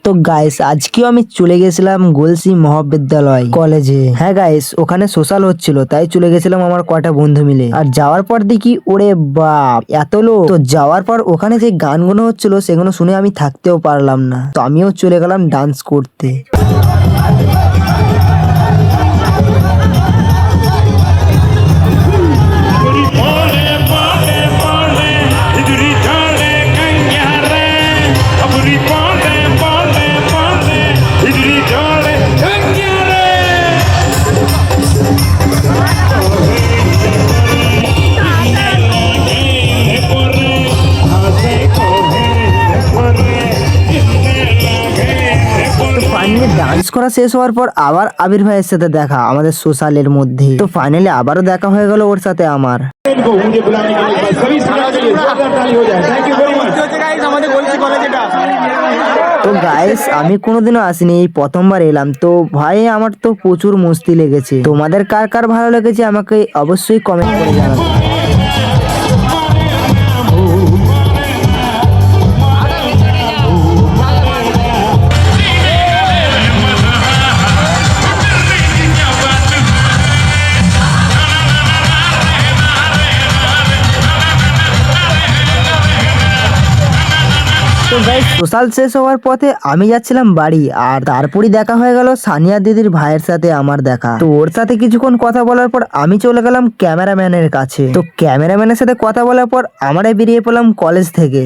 তো গাইস আজকেও আমি চলে গেছিলাম গলসি মহাবিদ্যালয় কলেজে। হ্যাঁ গাইস, ওখানে সোশ্যাল হচ্ছিল তাই চলে গেছিলাম আমার কটা বন্ধু মিলে। আর যাওয়ার পর দেখি ওরে বাপ এত লোক। তো যাওয়ার পর ওখানে যে গানগুলো হচ্ছিল সেগুলো শুনে আমি থাকতেও পারলাম না, তো আমিও চলে গেলাম ডান্স করতে। ফাইনালি ডান্স করা শেষ হওয়ার পর আবার আবির ভাইয়ের সাথে দেখা আমাদের সোশ্যালের মধ্যে। তো ফাইনালি আবারও দেখা হয়ে গেল ওর সাথে আমার। তো গাইস আমি কোনোদিনও আসিনি, এই প্রথমবার এলাম। তো ভাই আমার তো প্রচুর মস্তি লেগেছে। তোমাদের কার কার ভালো লেগেছে আমাকে অবশ্যই কমেন্ট করে জানাবে। তো গাইস সোশ্যাল শেষ হওয়ার পথে আমি যাচ্ছিলাম বাড়ি, আর তারপরই দেখা হয়ে গেল সানিয়া দিদির ভাইয়ের সাথে আমার দেখা। তো ওর সাথে কিছুক্ষণ কথা বলার পর আমি চলে গেলাম ক্যামেরাম্যানের কাছে। তো ক্যামেরাম্যানের সাথে কথা বলার পর আমরা বেরিয়ে পড়লাম কলেজ থেকে।